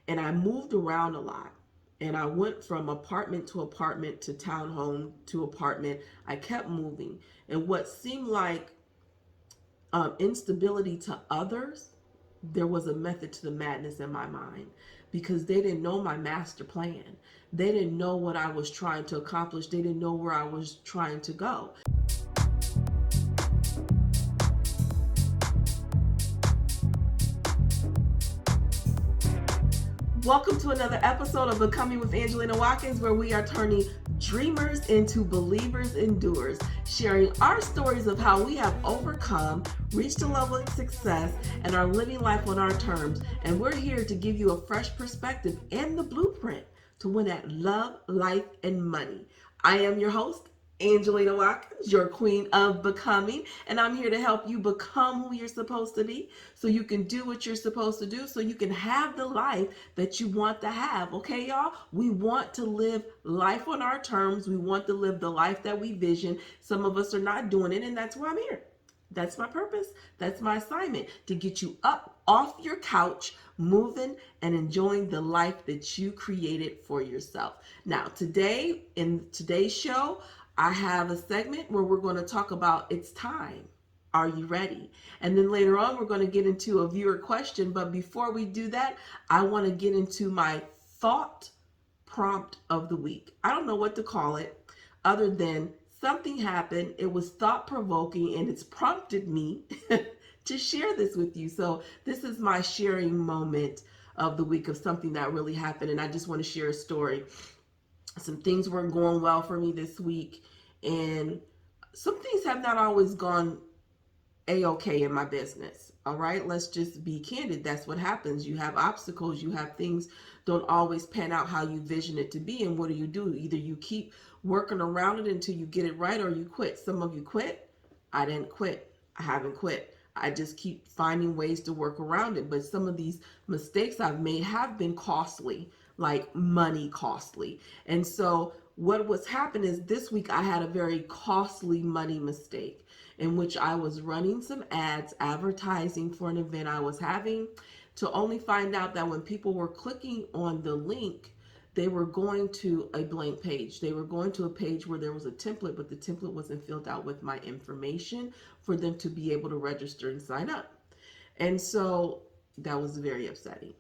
and I moved around a lot. And I went from apartment to apartment to townhome to apartment. I kept moving. And what seemed like instability to others, there was a method to the madness in my mind, because they didn't know my master plan. They didn't know what I was trying to accomplish. They didn't know where I was trying to go. Welcome to another episode of Becoming with Angelina Watkins, where we are turning dreamers into believers and doers, sharing our stories of how we have overcome, reached a level of success, and are living life on our terms. And we're here to give you a fresh perspective and the blueprint to win at love, life, and money. I am your host, Angelina Watkins, your queen of becoming, and I'm here to help you become who you're supposed to be so you can do what you're supposed to do, so you can have the life that you want to have. Okay, y'all? We want to live life on our terms. We want to live the life that we vision. Some of us are not doing it, and that's why I'm here. That's my purpose. That's my assignment, to get you up off your couch, moving and enjoying the life that you created for yourself. Now, today, in today's show, I have a segment where we're going to talk about it's time. Are you ready? And then later on, we're going to get into a viewer question. But before we do that, I want to get into my thought prompt of the week. I don't know what to call it other than something happened. It was thought provoking and it's prompted me to share this with you. So this is my sharing moment of the week of something that really happened. And I just want to share a story. Some things weren't going well for me this week, and some things have not always gone a-okay in my business. All right, let's just be candid. That's what happens. You have obstacles, you have things don't always pan out how you vision it to be. And what do? Either you keep working around it until you get it right, or you quit. Some of you quit. I didn't quit. I haven't quit. I just keep finding ways to work around it. But some of these mistakes I've made have been costly, like money costly. And so what's happened is this week I had a very costly money mistake in which I was running some ads advertising for an event I was having, to only find out that when people were clicking on the link, they were going to a blank page. They were going to a page where there was a template, but the template wasn't filled out with my information for them to be able to register and sign up. And so that was very upsetting,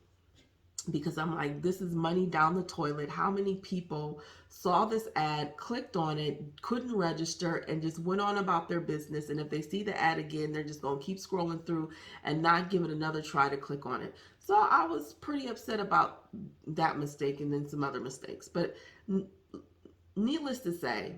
because I'm like, this is money down the toilet. How many people saw this ad, clicked on it, couldn't register, and just went on about their business? And if they see the ad again, they're just going to keep scrolling through and not give it another try to click on it. So I was pretty upset about that mistake, and then some other mistakes. But needless to say,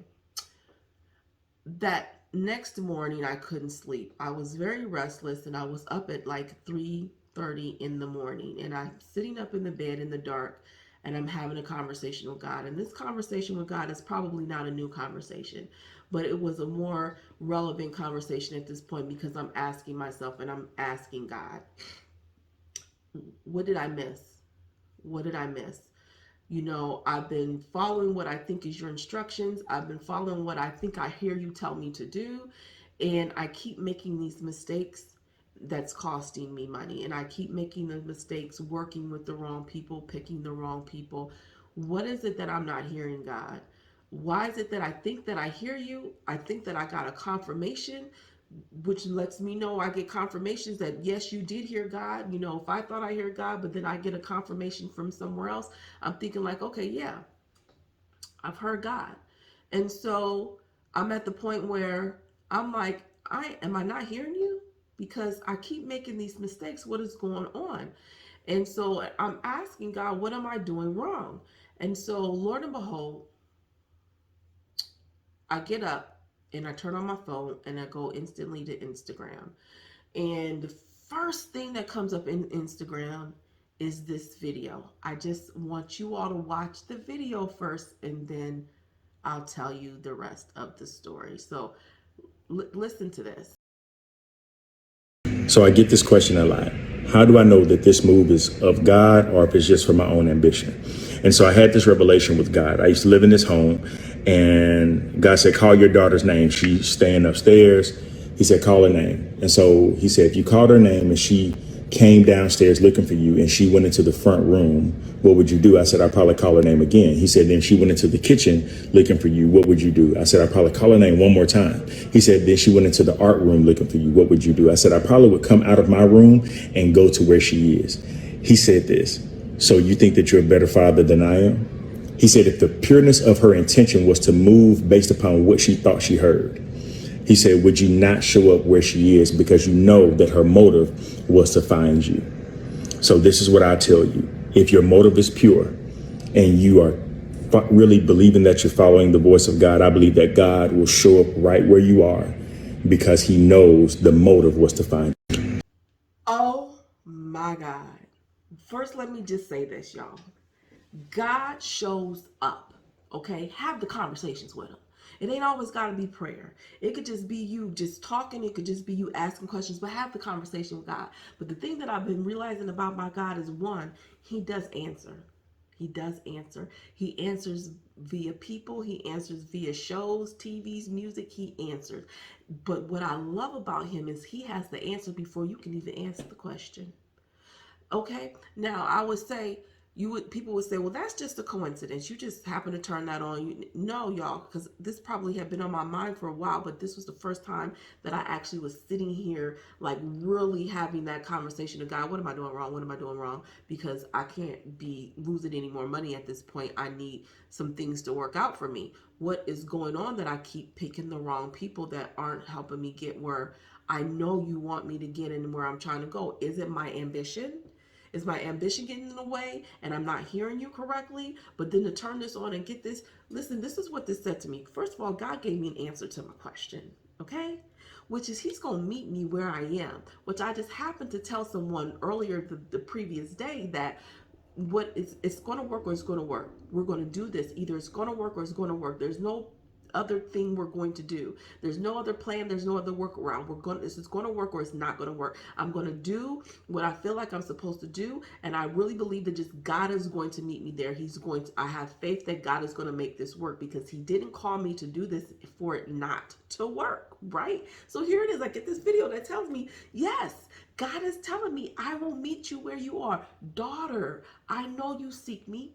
that next morning I couldn't sleep. I was very restless, and I was up at like 3:30 in the morning, and I'm sitting up in the bed in the dark, and I'm having a conversation with God. And this conversation with God is probably not a new conversation, but it was a more relevant conversation at this point, because I'm asking myself and I'm asking God, what did I miss? What did I miss? You know, I've been following what I think is your instructions. I've been following what I think I hear you tell me to do. And I keep making these mistakes that's costing me money. And I keep making the mistakes, working with the wrong people, picking the wrong people. What is it that I'm not hearing, God? Why is it that I think that I hear you? I think that I got a confirmation, which lets me know I get confirmations that, yes, you did hear God. You know, if I thought I heard God, but then I get a confirmation from somewhere else, I'm thinking like, okay, yeah, I've heard God. And so I'm at the point where I'm like, am I not hearing you? Because I keep making these mistakes. What is going on? And so I'm asking God, what am I doing wrong? And so, Lord and behold, I get up and I turn on my phone and I go instantly to Instagram. And the first thing that comes up in Instagram is this video. I just want you all to watch the video first, and then I'll tell you the rest of the story. So listen to this. So I get this question a lot. How do I know that this move is of God or if it's just for my own ambition? And so I had this revelation with God. I used to live in this home, and God said, call your daughter's name. She's staying upstairs. He said, call her name. And so he said, if you called her name and she came downstairs looking for you and she went into the front room, what would you do? I said, I'd probably call her name again. He said, then she went into the kitchen looking for you. What would you do? I said, I'd probably call her name one more time. He said, then she went into the art room looking for you. What would you do? I said, I probably would come out of my room and go to where she is. He said this, so you think that you're a better father than I am? He said, if the pureness of her intention was to move based upon what she thought she heard, he said, would you not show up where she is because you know that her motive was to find you? So this is what I tell you. If your motive is pure and you are really believing that you're following the voice of God, I believe that God will show up right where you are because he knows the motive was to find you. Oh my God. First, let me just say this, y'all. God shows up, okay? Have the conversations with him. It ain't always got to be prayer. It could just be you just talking. It could just be you asking questions, but have the conversation with God. But the thing that I've been realizing about my God is one, he does answer. He does answer. He answers via people. He answers via shows, TVs, music. He answers. But what I love about him is he has the answer before you can even answer the question. Okay. Now I would say people would say, well, that's just a coincidence. You just happen to turn that on. No, y'all, because this probably had been on my mind for a while, but this was the first time that I actually was sitting here, like really having that conversation with God. What am I doing wrong? What am I doing wrong? Because I can't be losing any more money at this point. I need some things to work out for me. What is going on that I keep picking the wrong people that aren't helping me get where I know you want me to get and where I'm trying to go? Is it my ambition? Is my ambition getting in the way and I'm not hearing you correctly? But then to turn this on and get this, listen, this is what this said to me. First of all, God gave me an answer to my question, okay? Which is he's going to meet me where I am, which I just happened to tell someone earlier the previous day that what is it's going to work or it's going to work. We're going to do this. Either it's going to work or it's going to work. There's no other thing we're going to do. There's no other plan. There's no other workaround. This is going to work or it's not going to work. I'm going to do what I feel like I'm supposed to do. And I really believe that just God is going to meet me there. I have faith that God is going to make this work because he didn't call me to do this for it not to work. Right. So here it is. I get this video that tells me, yes, God is telling me I will meet you where you are. Daughter, I know you seek me.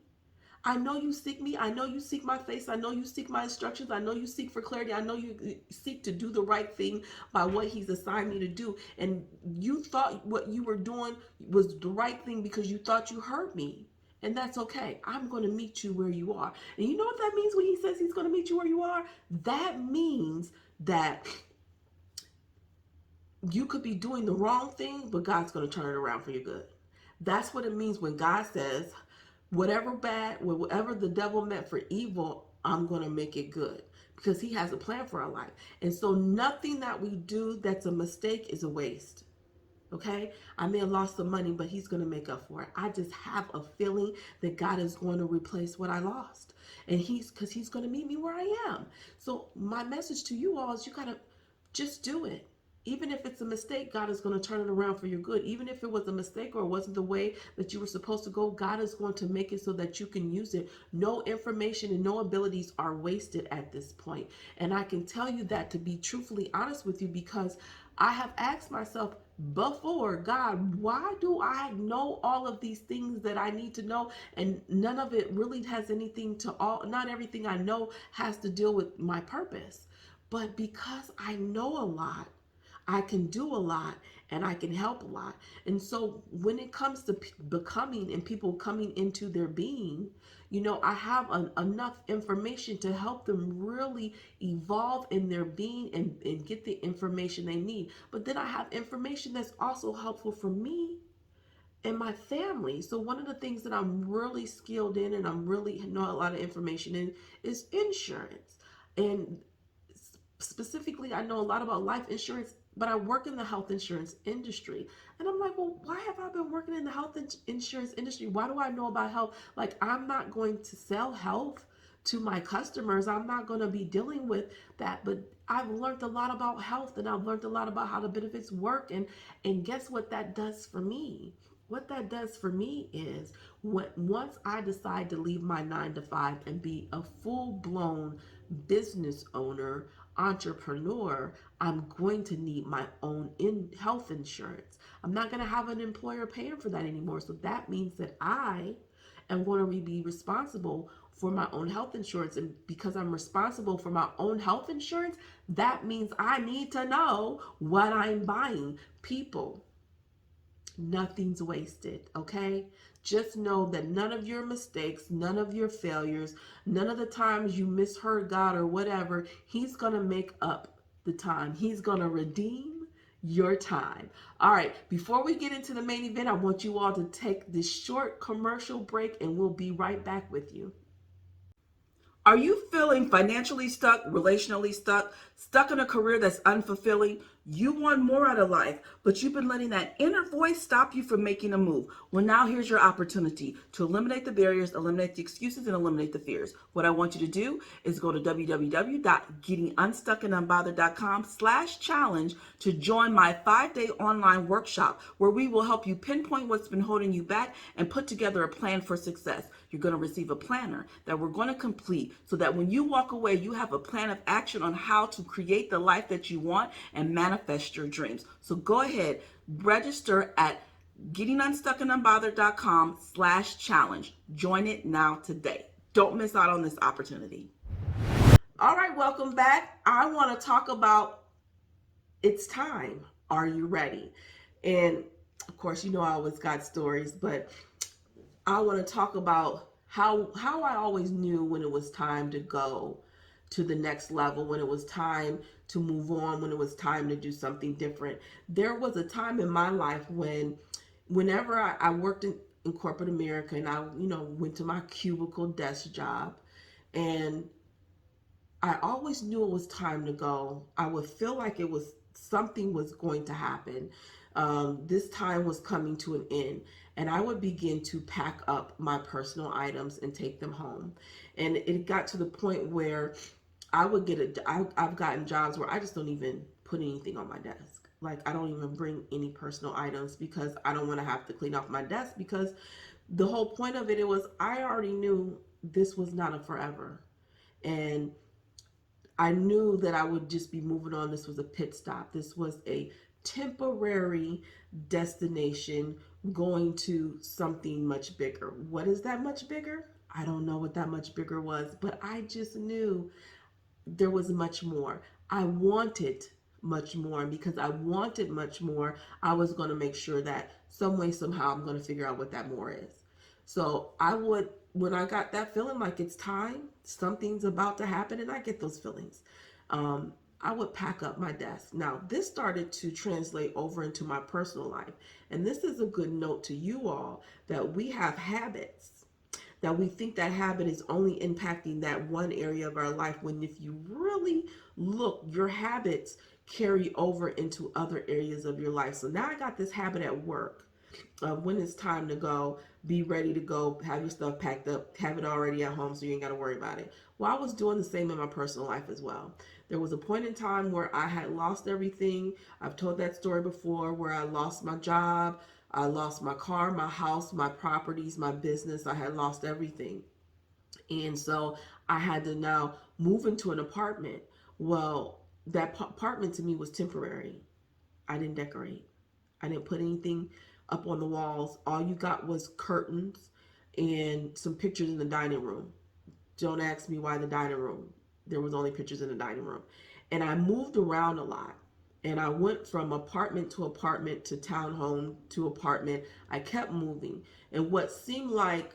I know you seek me. I know you seek my face. I know you seek my instructions. I know you seek for clarity. I know you seek to do the right thing by what he's assigned me to do. And you thought what you were doing was the right thing because you thought you heard me. And that's okay. I'm going to meet you where you are. And you know what that means when he says he's going to meet you where you are? That means that you could be doing the wrong thing, but God's going to turn it around for your good. That's what it means when God says, whatever the devil meant for evil, I'm going to make it good because he has a plan for our life. And so nothing that we do that's a mistake is a waste. Okay, I may have lost some money, but he's going to make up for it. I just have a feeling that God is going to replace what I lost. And because he's going to meet me where I am. So my message to you all is you got to just do it. Even if it's a mistake, God is going to turn it around for your good. Even if it was a mistake or it wasn't the way that you were supposed to go, God is going to make it so that you can use it. No information and no abilities are wasted at this point. And I can tell you that to be truthfully honest with you because I have asked myself before, God, why do I know all of these things that I need to know? And none of it really has anything to not everything I know has to deal with my purpose. But because I know a lot, I can do a lot and I can help a lot. And so when it comes to becoming and people coming into their being, I have enough information to help them really evolve in their being and get the information they need. But then I have information that's also helpful for me and my family. So one of the things that I'm really skilled in and I'm really know a lot of information in is insurance. And specifically, I know a lot about life insurance, but I work in the health insurance industry. And I'm like, well, why have I been working in the health insurance industry? Why do I know about health? Like, I'm not going to sell health to my customers. I'm not going to be dealing with that. But I've learned a lot about health and I've learned a lot about how the benefits work. And guess what that does for me? What that does for me is once I decide to leave my 9 to 5 and be a full blown business owner, entrepreneur, I'm going to need my own health insurance. I'm not going to have an employer paying for that anymore. So that means that I am going to be responsible for my own health insurance. And because I'm responsible for my own health insurance, that means I need to know what I'm buying. People, nothing's wasted, okay? Just know that none of your mistakes, none of your failures, none of the times you misheard God or whatever, He's gonna make up the time. He's gonna redeem your time. All right, before we get into the main event, I want you all to take this short commercial break and we'll be right back with you. Are you feeling financially stuck, relationally stuck, stuck in a career that's unfulfilling? You want more out of life, but you've been letting that inner voice stop you from making a move. Well, now here's your opportunity to eliminate the barriers, eliminate the excuses, and eliminate the fears. What I want you to do is go to www.gettingunstuckandunbothered.com/challenge to join my 5-day online workshop where we will help you pinpoint what's been holding you back and put together a plan for success. You're going to receive a planner that we're going to complete so that when you walk away, you have a plan of action on how to create the life that you want and manifest your dreams. So go ahead, register at gettingunstuckandunbothered.com/challenge. Join it now today. Don't miss out on this opportunity. All right, welcome back. I want to talk about it's time. Are you ready? And of course, you know I always got stories, but I want to talk about how I always knew when it was time to go to the next level, when it was time to move on, when it was time to do something different. There was a time in my life whenever I worked in corporate America and I, went to my cubicle desk job, and I always knew it was time to go. I would feel like something was going to happen. This time was coming to an end, and I would begin to pack up my personal items and take them home. And it got to the point where I would I've gotten jobs where I just don't even put anything on my desk. Like, I don't even bring any personal items because I don't want to have to clean off my desk, because the whole point of it was I already knew this was not a forever. And I knew that I would just be moving on. This was a pit stop. This was a temporary destination going to something much bigger. What is that much bigger? I don't know what that much bigger was, but I just knew there was much more. I wanted much more. And because I wanted much more, I was going to make sure that some way, somehow, I'm going to figure out what that more is. So when I got that feeling like it's time, something's about to happen, and I get those feelings, I would pack up my desk. Now, this started to translate over into my personal life. And this is a good note to you all, that we have habits, that we think that habit is only impacting that one area of our life, when if you really look, your habits carry over into other areas of your life. So now I got this habit at work. When it's time to go, be ready to go, have your stuff packed up, have it already at home so you ain't got to worry about it. Well, I was doing the same in my personal life as well. There was a point in time where I had lost everything. I've told that story before, where I lost my job, I lost my car, my house, my properties, my business. I had lost everything. And so I had to now move into an apartment. Well, that apartment to me was temporary. I didn't decorate. I didn't put anything up on the walls. All you got was curtains and some pictures in the dining room. Don't ask me why the dining room. There was only pictures in the dining room. And I moved around a lot. And I went from apartment to apartment to townhome to apartment. I kept moving. And what seemed like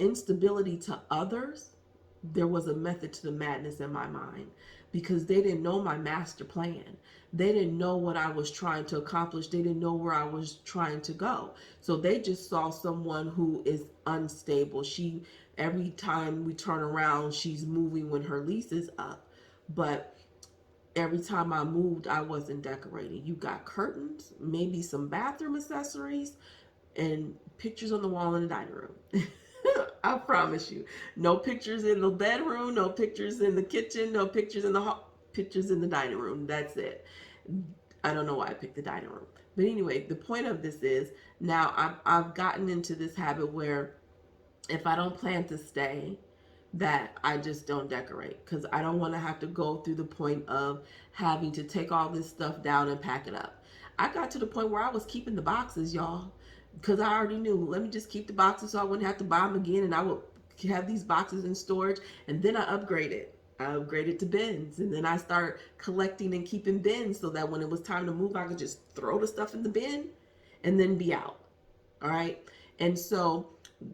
instability to others, there was a method to the madness in my mind, because they didn't know my master plan. They didn't know what I was trying to accomplish. They didn't know where I was trying to go. So they just saw someone who is unstable. Every time we turn around, she's moving when her lease is up. But every time I moved, I wasn't decorating. You got curtains, maybe some bathroom accessories, and pictures on the wall in the dining room. I promise you. No pictures in the bedroom, no pictures in the kitchen, no pictures in the hall, pictures in the dining room. That's it. I don't know why I picked the dining room. But anyway, the point of this is, now I've gotten into this habit where if I don't plan to stay, that I just don't decorate because I don't want to have to go through the point of having to take all this stuff down and pack it up. I got to the point where I was keeping the boxes, y'all, because I already knew, let me just keep the boxes so I wouldn't have to buy them again, and I would have these boxes in storage. And then I upgraded. I upgraded to bins, and then I started collecting and keeping bins so that when it was time to move, I could just throw the stuff in the bin and then be out. All right. And so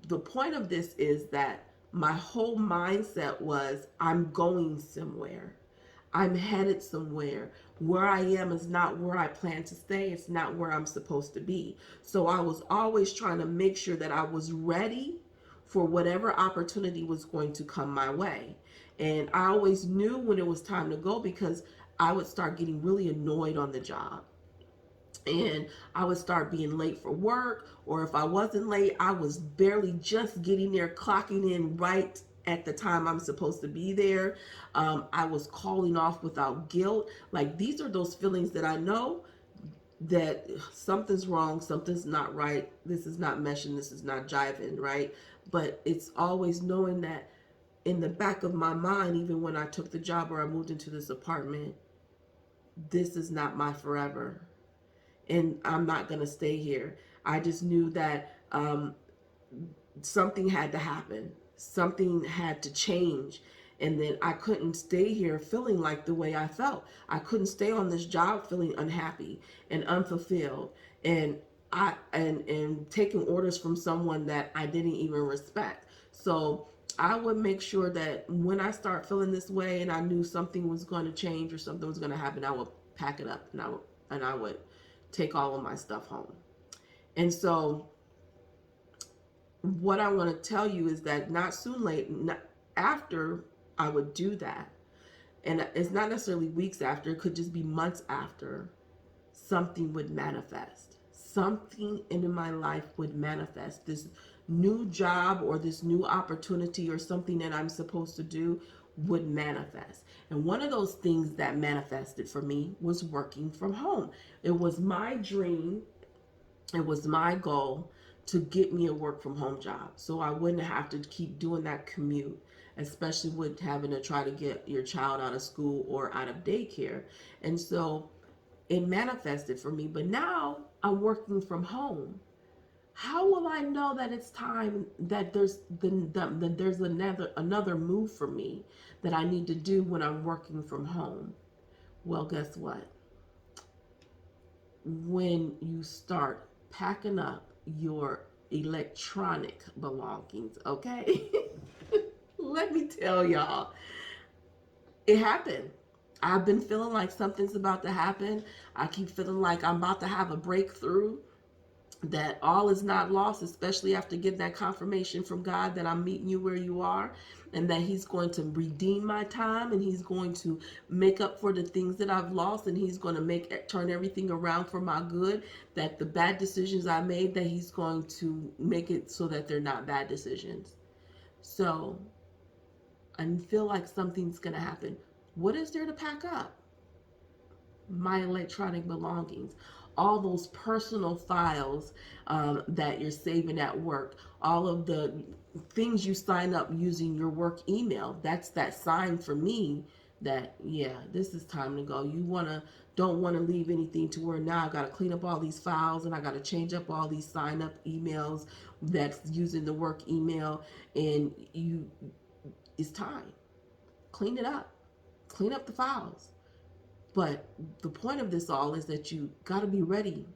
the point of this is that my whole mindset was I'm going somewhere. I'm headed somewhere. Where I am is not where I plan to stay. It's not where I'm supposed to be. So I was always trying to make sure that I was ready for whatever opportunity was going to come my way. And I always knew when it was time to go because I would start getting really annoyed on the job. And I would start being late for work, or if I wasn't late, I was barely just getting there, clocking in right at the time I'm supposed to be there. I was calling off without guilt. Like, these are those feelings that I know that something's wrong, something's not right, this is not meshing, this is not jiving, right? But it's always knowing that in the back of my mind, even when I took the job or I moved into this apartment, this is not my forever and I'm not going to stay here. I just knew that something had to happen, something had to change. And then I couldn't stay here feeling like the way I felt. I couldn't stay on this job feeling unhappy and unfulfilled and and taking orders from someone that I didn't even respect. So I would make sure that when I start feeling this way and I knew something was going to change or something was going to happen, I would pack it up and I would take all of my stuff home. And so what I want to tell you is that not soon late, not after I would do that, and it's not necessarily weeks after, it could just be months after, something would manifest. Something in my life would manifest. This new job or this new opportunity or something that I'm supposed to do would manifest. And one of those things that manifested for me was working from home. It was my dream, it was my goal to get me a work from home job so I wouldn't have to keep doing that commute, especially with having to try to get your child out of school or out of daycare. And so it manifested for me, but now I'm working from home. How will I know that it's time, that there's another move for me that I need to do when I'm working from home? Well, guess what? When you start packing up your electronic belongings, okay? Let me tell y'all, it happened. I've been feeling like something's about to happen. I keep feeling like I'm about to have a breakthrough, that all is not lost, especially after getting that confirmation from God that I'm meeting you where you are and that he's going to redeem my time and he's going to make up for the things that I've lost and he's going to turn everything around for my good, that the bad decisions I made, that he's going to make it so that they're not bad decisions. So I feel like something's going to happen. What is there to pack up? My electronic belongings, all those personal files that you're saving at work, all of the things you sign up using your work email. That's that sign for me that, yeah, this is time to go. Don't want to leave anything to where now I got to clean up all these files and I got to change up all these sign up emails that's using the work email. And it's time. Clean it up. Clean up the files. But the point of this all is that you got to be ready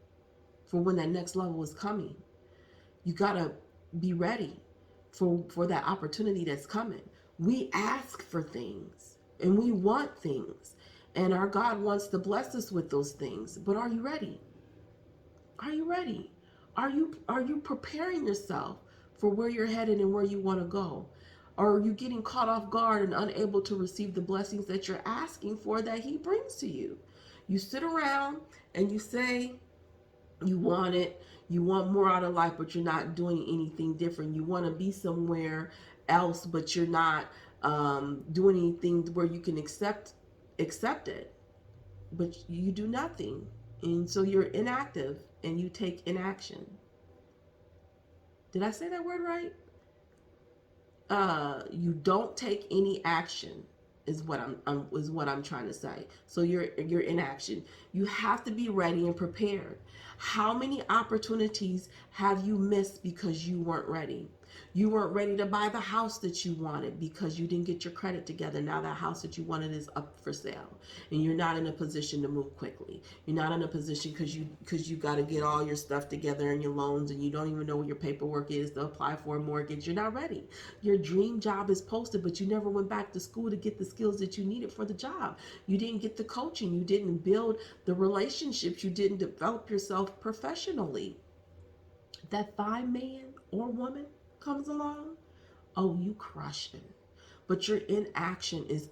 for when that next level is coming. You got to be ready for that opportunity that's coming. We ask for things and we want things. And our God wants to bless us with those things. But are you ready? Are you ready? Are you preparing yourself for where you're headed and where you want to go? Or are you getting caught off guard and unable to receive the blessings that you're asking for that he brings to you? You sit around and you say you want it, you want more out of life, but you're not doing anything different. You want to be somewhere else, but you're not doing anything where you can accept it. But you do nothing. And so you're inactive and you take inaction. Did I say that word right? you don't take any action is what I'm trying to say. So you're in action. You have to be ready and prepared. How many opportunities have you missed because you weren't ready? You weren't ready to buy the house that you wanted because you didn't get your credit together. Now that house that you wanted is up for sale, and you're not in a position to move quickly. You're not in a position because you got to get all your stuff together and your loans, and you don't even know what your paperwork is to apply for a mortgage. You're not ready. Your dream job is posted, but you never went back to school to get the skills that you needed for the job. You didn't get the coaching. You didn't build the relationships. You didn't develop yourself professionally. That fine man or woman comes along, oh, you crush him. But your inaction is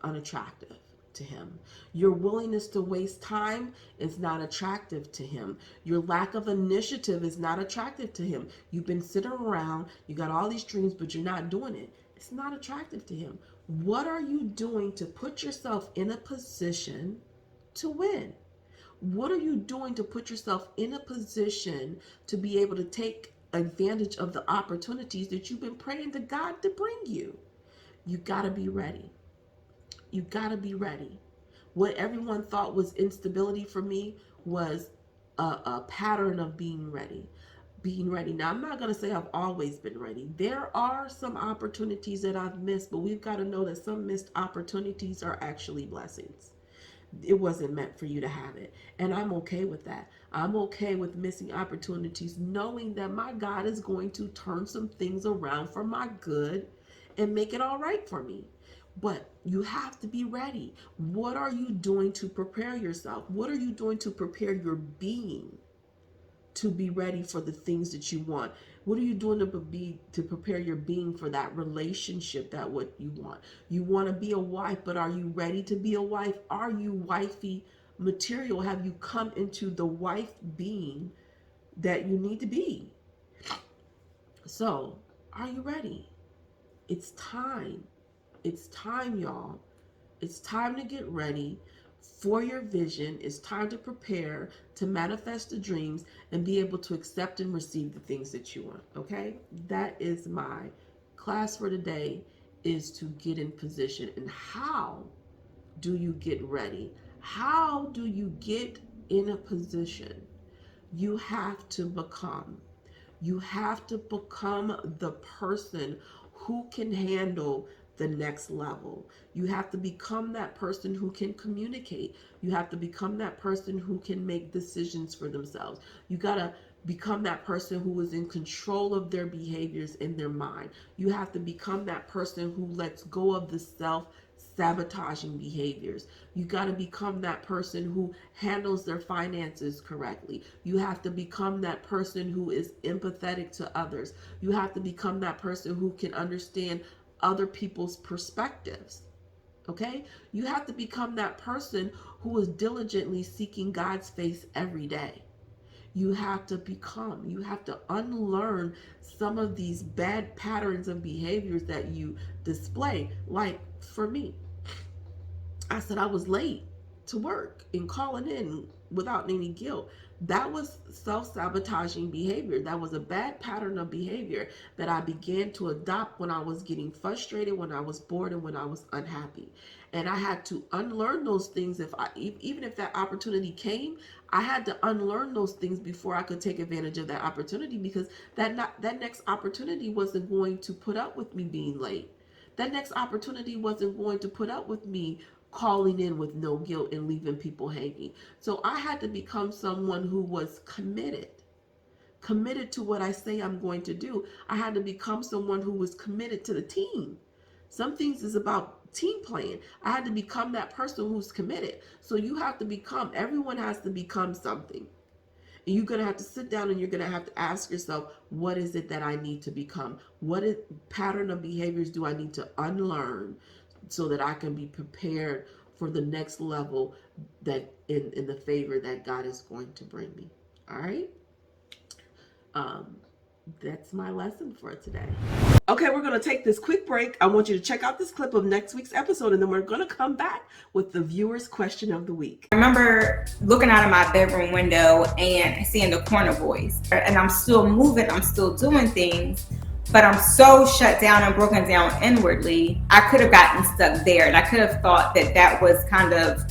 unattractive to him. Your willingness to waste time is not attractive to him. Your lack of initiative is not attractive to him. You've been sitting around, you got all these dreams, but you're not doing it. It's not attractive to him. What are you doing to put yourself in a position to win? What are you doing to put yourself in a position to be able to take advantage of the opportunities that you've been praying to God to bring you? You got to be ready. You got to be ready. What everyone thought was instability for me was a pattern of being ready. Being ready. Now, I'm not going to say I've always been ready. There are some opportunities that I've missed, but we've got to know that some missed opportunities are actually blessings. It wasn't meant for you to have it. And I'm okay with that. I'm okay with missing opportunities, knowing that my God is going to turn some things around for my good and make it all right for me. But you have to be ready. What are you doing to prepare yourself? What are you doing to prepare your being to be ready for the things that you want? What are you doing to prepare your being for that relationship, that what you want? You want to be a wife, but are you ready to be a wife? Are you wifey material? Have you come into the wife being that you need to be? So, are you ready? It's time. It's time, y'all. It's time to get ready for your vision. It's time to prepare to manifest the dreams and be able to accept and receive the things that you want. Okay? That is my class for today, is to get in position. And how do you get ready? How do you get in a position? You have to become the person who can handle the next level. You have to become that person who can communicate. You have to become that person who can make decisions for themselves. You got to become that person who is in control of their behaviors in their mind. You have to become that person who lets go of the self-sabotaging behaviors. You got to become that person who handles their finances correctly. You have to become that person who is empathetic to others. You have to become that person who can understand other people's perspectives. Okay? You have to become that person who is diligently seeking God's face every day. You have to unlearn some of these bad patterns of behaviors that you display. Like for me, I said I was late to work and calling in without any guilt. That was self-sabotaging behavior. That was a bad pattern of behavior that I began to adopt when I was getting frustrated, when I was bored, and when I was unhappy. And I had to unlearn those things. Even if that opportunity came, I had to unlearn those things before I could take advantage of that opportunity, because that next opportunity wasn't going to put up with me being late. That next opportunity wasn't going to put up with me calling in with no guilt and leaving people hanging. So I had to become someone who was committed to what I say I'm going to do. I had to become someone who was committed to the team. Some things is about team playing. I had to become that person who's committed. So you have to everyone has to become something. And you're going to have to sit down and you're going to have to ask yourself, what is it that I need to become? What pattern of behaviors do I need to unlearn so that I can be prepared for the next level that in the favor that God is going to bring me? All right. That's my lesson for today. Okay, we're going to take this quick break. I want you to check out this clip of next week's episode, and then we're going to come back with the viewer's question of the week. I remember looking out of my bedroom window and seeing the corner boys. And I'm still moving, I'm still doing things, but I'm so shut down and broken down inwardly. I could have gotten stuck there, and I could have thought that that was kind of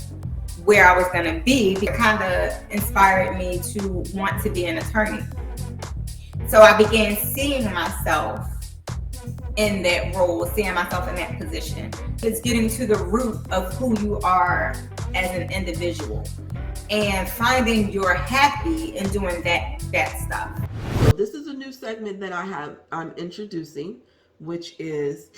where I was going to be. It kind of inspired me to want to be an attorney. So I began seeing myself in that role, seeing myself in that position. It's getting to the root of who you are as an individual and finding you're happy in doing that stuff. So this is a new segment that I'm introducing, which is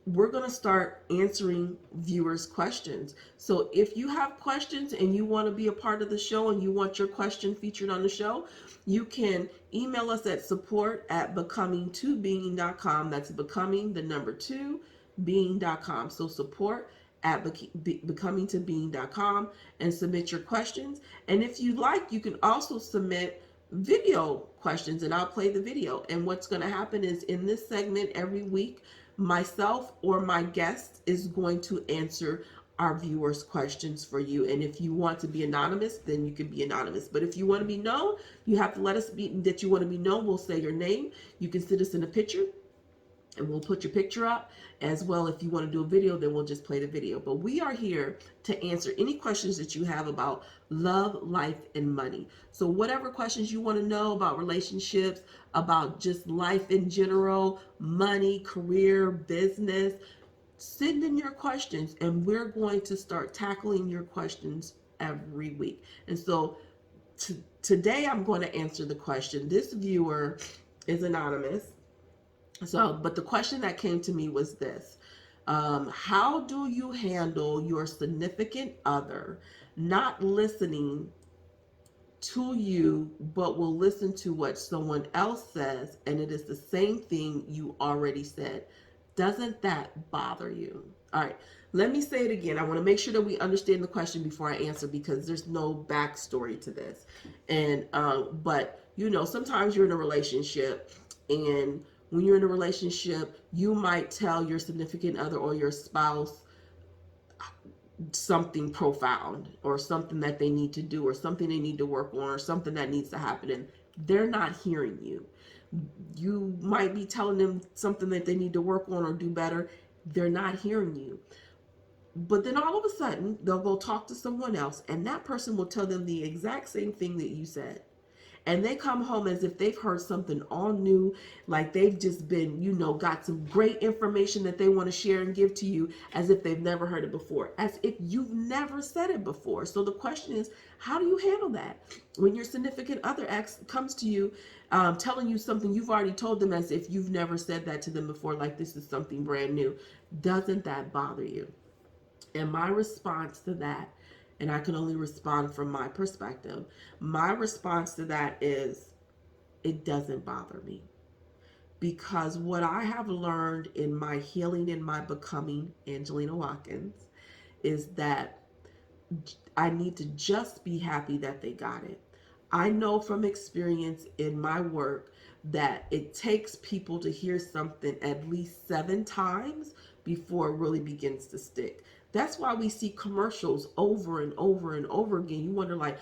we're going to start answering viewers' questions. So if you have questions and you want to be a part of the show and you want your question featured on the show, you can email us at support@becoming2being.com. That's becoming the number 2 being.com. So support@becoming2being.com and submit your questions. And if you like, you can also submit video questions and I'll play the video. And what's going to happen is in this segment every week, myself or my guest is going to answer our viewers' questions for you. And if you want to be anonymous, then you can be anonymous. But if you want to be known, you have to let us be that you want to be known. We'll say your name. You can send us in a picture and we'll put your picture up as well. If you want to do a video, then we'll just play the video. But we are here to answer any questions that you have about love, life, and money. So whatever questions you want to know about relationships, about just life in general, money, career, business, send in your questions and we're going to start tackling your questions every week. And so today I'm going to answer the question. This viewer is anonymous. So, but the question that came to me was this. How do you handle your significant other not listening to you, but will listen to what someone else says, and it is the same thing you already said? Doesn't that bother you? All right, let me say it again. I want to make sure that we understand the question before I answer because there's no backstory to this. And, but you know, sometimes you're in a relationship and when you're in a relationship, you might tell your significant other or your spouse something profound or something that they need to do or something they need to work on or something that needs to happen and they're not hearing you. You might be telling them something that they need to work on or do better. They're not hearing you. But then all of a sudden, they'll go talk to someone else and that person will tell them the exact same thing that you said. And they come home as if they've heard something all new, like they've just been, you know, got some great information that they want to share and give to you as if they've never heard it before, as if you've never said it before. So the question is, how do you handle that? When your significant other comes to you, telling you something you've already told them as if you've never said that to them before, like this is something brand new. Doesn't that bother you? And my response to that, and I can only respond from my perspective, my response to that is, it doesn't bother me. Because what I have learned in my healing and my becoming Angelina Watkins is that I need to just be happy that they got it. I know from experience in my work that it takes people to hear something at least 7 times before it really begins to stick. That's why we see commercials over and over and over again. You wonder, like,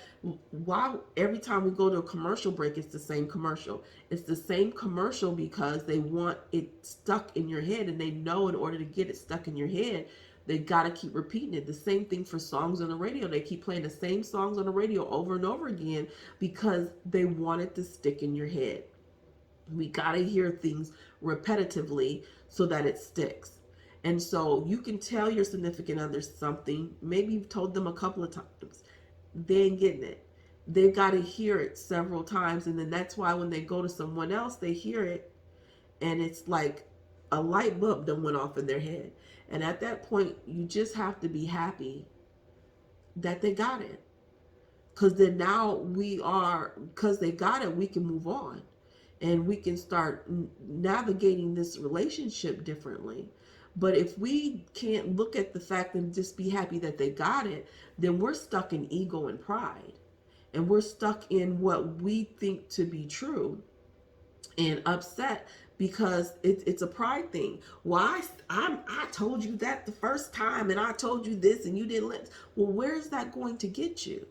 why every time we go to a commercial break, it's the same commercial. It's the same commercial because they want it stuck in your head, and they know in order to get it stuck in your head, they got to keep repeating it. The same thing for songs on the radio. They keep playing the same songs on the radio over and over again because they want it to stick in your head. We got to hear things repetitively so that it sticks. And so you can tell your significant other something. Maybe you've told them a couple of times. They ain't getting it. They've got to hear it several times. And then that's why when they go to someone else, they hear it. And it's like a light bulb that went off in their head. And at that point, you just have to be happy that they got it. Because then now because they got it, we can move on. And we can start navigating this relationship differently. But if we can't look at the fact and just be happy that they got it, then we're stuck in ego and pride. And we're stuck in what we think to be true and upset because it's a pride thing. Well, I told you that the first time and I told you this and you didn't let. Well, where's that going to get you?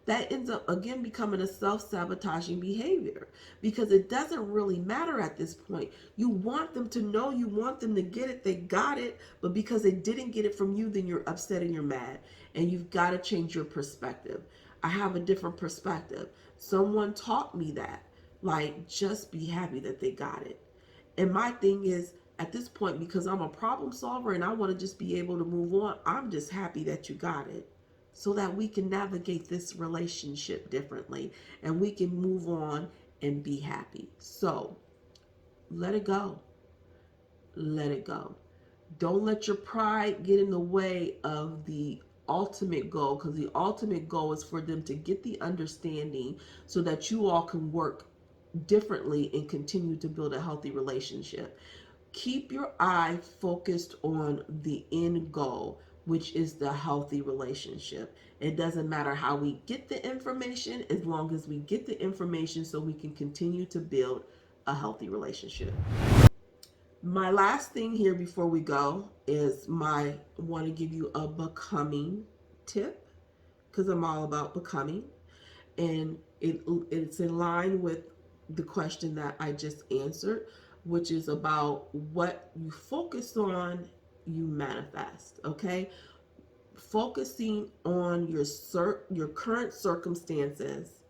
that ends up again becoming a self-sabotaging behavior, because it doesn't really matter at this point. You want them to know, you want them to get it, they got it, but because they didn't get it from you, then you're upset and you're mad, and you've got to change your perspective. I have a different perspective. Someone taught me that, like, just be happy that they got it. And my thing is, at this point, because I'm a problem solver and I want to just be able to move on, I'm just happy that you got it, so that we can navigate this relationship differently and we can move on and be happy. So let it go. Let it go. Don't let your pride get in the way of the ultimate goal, because the ultimate goal is for them to get the understanding so that you all can work differently and continue to build a healthy relationship. Keep your eye focused on the end goal, which is the healthy relationship. It doesn't matter how we get the information, as long as we get the information so we can continue to build a healthy relationship. My last thing here before we go is I want to give you a becoming tip, because I'm all about becoming, and it's in line with the question that I just answered, which is about what you focus on, you manifest. Okay, focusing on your current circumstances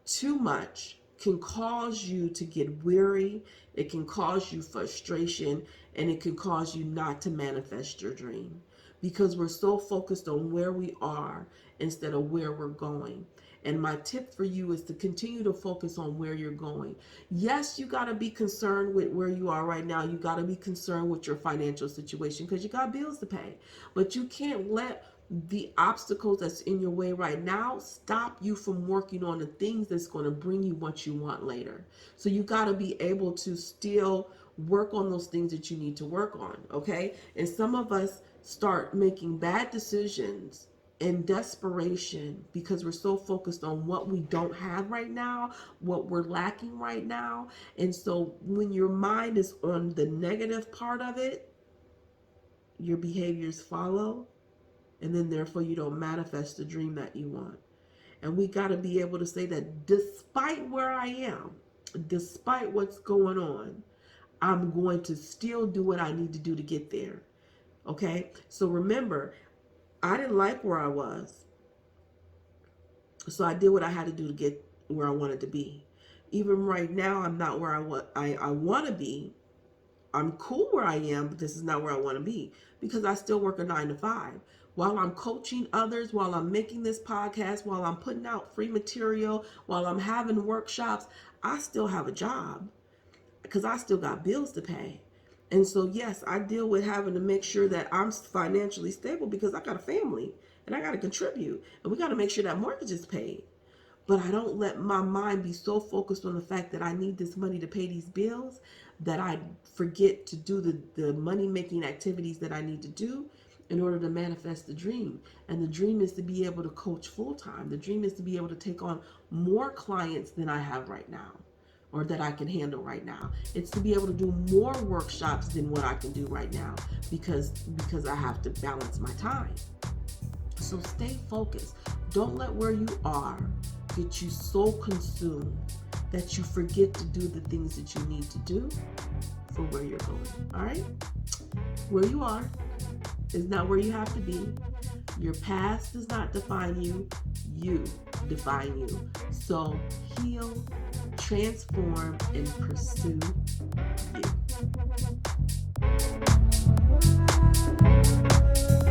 too much can cause you to get weary, it can cause you frustration, and it can cause you not to manifest your dream, because we're so focused on where we are instead of where we're going. And my tip for you is to continue to focus on where you're going. Yes, you got to be concerned with where you are right now. You got to be concerned with your financial situation, because you got bills to pay. But you can't let the obstacles that's in your way right now stop you from working on the things that's going to bring you what you want later. So you got to be able to still work on those things that you need to work on, okay? And some of us start making bad decisions in desperation because we're so focused on what we don't have right now, what we're lacking right now. And so when your mind is on the negative part of it, your behaviors follow, and then therefore you don't manifest the dream that you want. And we got to be able to say that despite where I am, despite what's going on, I'm going to still do what I need to do to get there. Okay? So remember, I didn't like where I was, so I did what I had to do to get where I wanted to be. Even right now, I'm not where I want to be. I'm cool where I am, but this is not where I want to be, because I still work a 9 to 5. While I'm coaching others, while I'm making this podcast, while I'm putting out free material, while I'm having workshops, I still have a job, because I still got bills to pay. And so, yes, I deal with having to make sure that I'm financially stable, because I got a family and I got to contribute, and we got to make sure that mortgage is paid. But I don't let my mind be so focused on the fact that I need this money to pay these bills that I forget to do the money-making activities that I need to do in order to manifest the dream. And the dream is to be able to coach full-time. The dream is to be able to take on more clients than I have right now, or that I can handle right now. It's to be able to do more workshops than what I can do right now, because I have to balance my time. So stay focused. Don't let where you are get you so consumed that you forget to do the things that you need to do for where you're going. All right? Where you are is not where you have to be. Your past does not define you. You define you. So heal, transform, and pursue you.